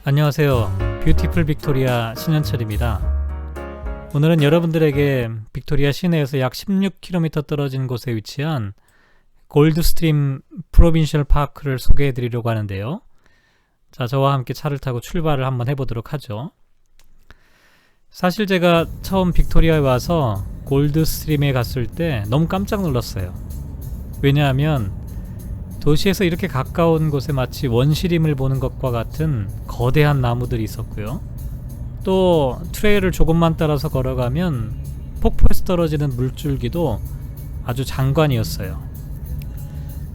안녕하세요. 뷰티풀 빅토리아 신현철입니다. 오늘은 여러분들에게 빅토리아 시내에서 약 16km 떨어진 곳에 위치한 골드스트림 프로빈셜 파크를 소개해 드리려고 하는데요. 자, 저와 함께 차를 타고 출발을 한번 해보도록 하죠. 사실 제가 처음 빅토리아에 와서 골드스트림에 갔을 때 너무 깜짝 놀랐어요. 왜냐하면 도시에서 이렇게 가까운 곳에 마치 원시림을 보는 것과 같은 거대한 나무들이 있었고요. 또 트레일을 조금만 따라서 걸어가면 폭포에서 떨어지는 물줄기도 아주 장관이었어요.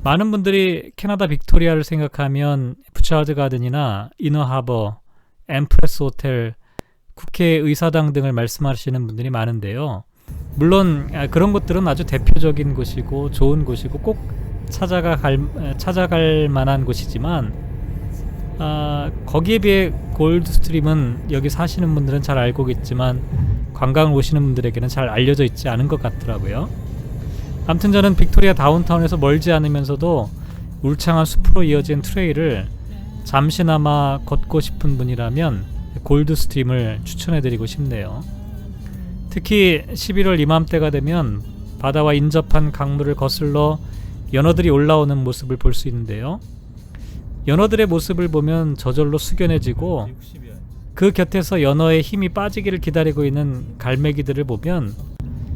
많은 분들이 캐나다 빅토리아를 생각하면 부차드 가든이나 이너하버, 엠프레스 호텔, 국회의사당 등을 말씀하시는 분들이 많은데요. 물론 그런 곳들은 아주 대표적인 곳이고 좋은 곳이고 꼭 찾아갈 만한 곳이지만 거기에 비해 골드스트림은 여기 사시는 분들은 잘 알고 있지만 관광을 오시는 분들에게는 잘 알려져 있지 않은 것 같더라고요. 아무튼 저는 빅토리아 다운타운에서 멀지 않으면서도 울창한 숲으로 이어진 트레일을 잠시나마 걷고 싶은 분이라면 골드스트림을 추천해드리고 싶네요. 특히 11월 이맘때가 되면 바다와 인접한 강물을 거슬러 연어들이 올라오는 모습을 볼 수 있는데요. 연어들의 모습을 보면 저절로 숙연해지고 그 곁에서 연어의 힘이 빠지기를 기다리고 있는 갈매기들을 보면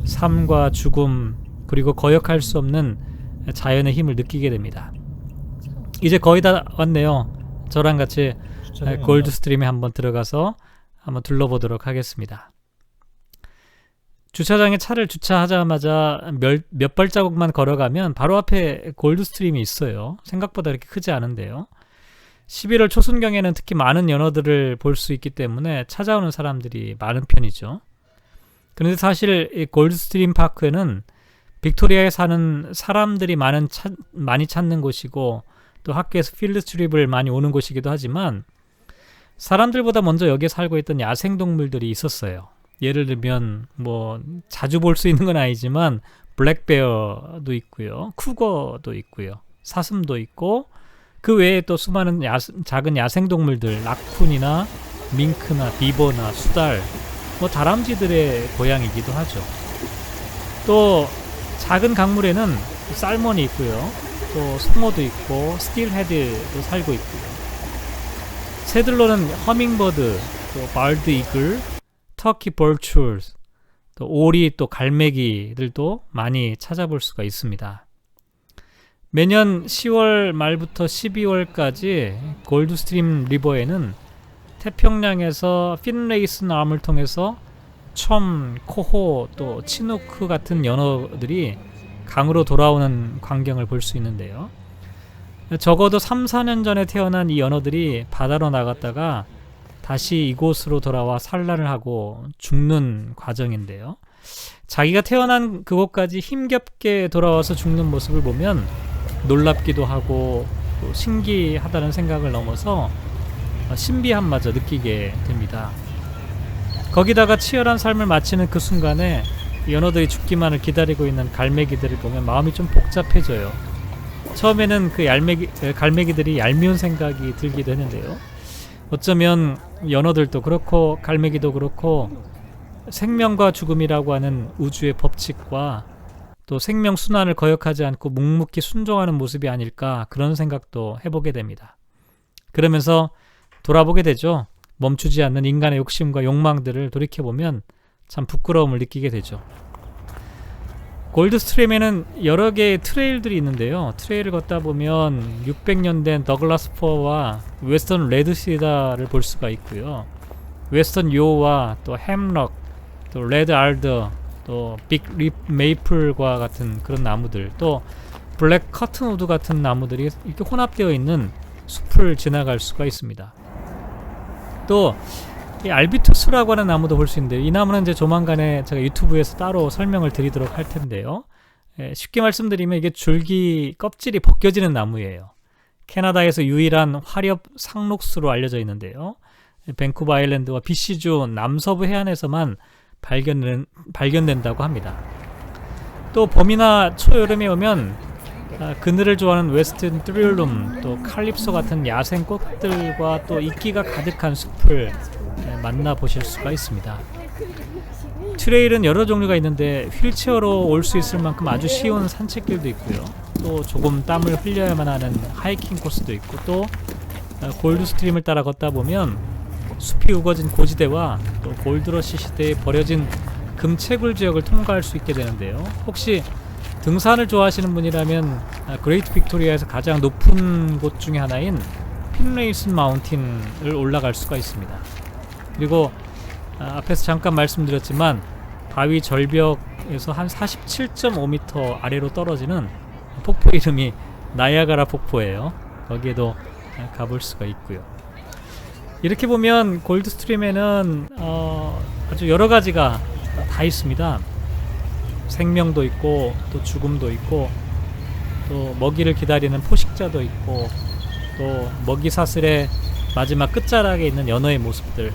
삶과 죽음 그리고 거역할 수 없는 자연의 힘을 느끼게 됩니다. 이제 거의 다 왔네요. 저랑 같이 골드스트림에 한번 들어가서 한번 둘러보도록 하겠습니다. 주차장에 차를 주차하자마자 몇 발자국만 걸어가면 바로 앞에 골드스트림이 있어요. 생각보다 그렇게 크지 않은데요. 11월 초순경에는 특히 많은 연어들을 볼 수 있기 때문에 찾아오는 사람들이 많은 편이죠. 그런데 사실 이 골드스트림 파크는 빅토리아에 사는 사람들이 많이 찾는 곳이고 또 학교에서 필드 트립을 많이 오는 곳이기도 하지만 사람들보다 먼저 여기에 살고 있던 야생동물들이 있었어요. 예를 들면 뭐 자주 볼 수 있는 건 아니지만 블랙베어도 있고요, 쿠거도 있고요, 사슴도 있고 그 외에 또 수많은 작은 야생동물들, 라쿤이나 밍크나 비버나 수달, 뭐 다람쥐들의 고향이기도 하죠. 또 작은 강물에는 살몬이 있고요, 또 송어도 있고 스틸헤드도 살고 있고요. 새들로는 허밍버드, 또 발드 이글, 터키 벌추얼스, 또 오리, 또 갈매기들도 많이 찾아볼 수가 있습니다. 매년 10월 말부터 12월까지 골드스트림 리버에는 태평양에서 핀레이스남을 통해서 첨, 코호, 또 치노크 같은 연어들이 강으로 돌아오는 광경을 볼 수 있는데요. 적어도 3-4년 전에 태어난 이 연어들이 바다로 나갔다가 다시 이곳으로 돌아와 산란을 하고 죽는 과정인데요. 자기가 태어난 그곳까지 힘겹게 돌아와서 죽는 모습을 보면 놀랍기도 하고 또 신기하다는 생각을 넘어서 신비함마저 느끼게 됩니다. 거기다가 치열한 삶을 마치는 그 순간에 연어들이 죽기만을 기다리고 있는 갈매기들을 보면 마음이 좀 복잡해져요. 처음에는 그 갈매기들이 얄미운 생각이 들기도 했는데요. 어쩌면 연어들도 그렇고 갈매기도 그렇고 생명과 죽음이라고 하는 우주의 법칙과 또 생명 순환을 거역하지 않고 묵묵히 순종하는 모습이 아닐까, 그런 생각도 해보게 됩니다. 그러면서 돌아보게 되죠. 멈추지 않는 인간의 욕심과 욕망들을 돌이켜보면 참 부끄러움을 느끼게 되죠. 골드스트림에는 여러 개의 트레일들이 있는데요. 트레일을 걷다 보면 600년 된 더글라스 퍼와 웨스턴 레드시다를 볼 수가 있고요. 웨스턴 요와 또 햄럭, 또 레드 알더, 또 빅 립 메이플과 같은 그런 나무들, 또 블랙 커튼우드 같은 나무들이 이렇게 혼합되어 있는 숲을 지나갈 수가 있습니다. 또 이 알비투스라고 하는 나무도 볼 수 있는데요. 이 나무는 이제 조만간에 제가 유튜브에서 따로 설명을 드리도록 할 텐데요. 쉽게 말씀드리면 이게 줄기 껍질이 벗겨지는 나무예요. 캐나다에서 유일한 화렵 상록수로 알려져 있는데요. 밴쿠버 아일랜드와 BC주 남서부 해안에서만 발견된다고 합니다. 또 봄이나 초여름에 오면 그늘을 좋아하는 웨스튼 트릴룸, 또 칼립소 같은 야생 꽃들과 또 이끼가 가득한 숲을 만나보실 수가 있습니다. 트레일은 여러 종류가 있는데 휠체어로 올 수 있을 만큼 아주 쉬운 산책길도 있고요. 또 조금 땀을 흘려야만 하는 하이킹 코스도 있고, 또 골드스트림을 따라 걷다 보면 숲이 우거진 고지대와 또 골드러시 시대에 버려진 금채굴 지역을 통과할 수 있게 되는데요. 혹시 등산을 좋아하시는 분이라면 그레이트 빅토리아에서 가장 높은 곳 중에 하나인 핀레이슨 마운틴을 올라갈 수가 있습니다. 그리고 앞에서 잠깐 말씀드렸지만 바위 절벽에서 한 47.5m 아래로 떨어지는 폭포 이름이 나이아가라 폭포예요. 거기에도 가볼 수가 있고요. 이렇게 보면 골드스트림에는 아주 여러 가지가 다 있습니다. 생명도 있고 또 죽음도 있고 또 먹이를 기다리는 포식자도 있고 또 먹이 사슬의 마지막 끝자락에 있는 연어의 모습들,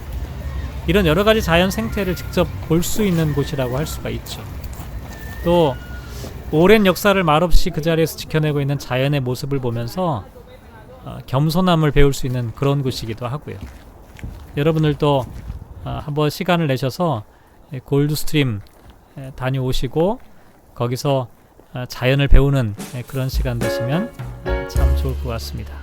이런 여러 가지 자연 생태를 직접 볼 수 있는 곳이라고 할 수가 있죠. 또 오랜 역사를 말없이 그 자리에서 지켜내고 있는 자연의 모습을 보면서 겸손함을 배울 수 있는 그런 곳이기도 하고요. 여러분들도 한번 시간을 내셔서 골드스트림 다녀오시고 거기서 자연을 배우는 그런 시간 되시면 참 좋을 것 같습니다.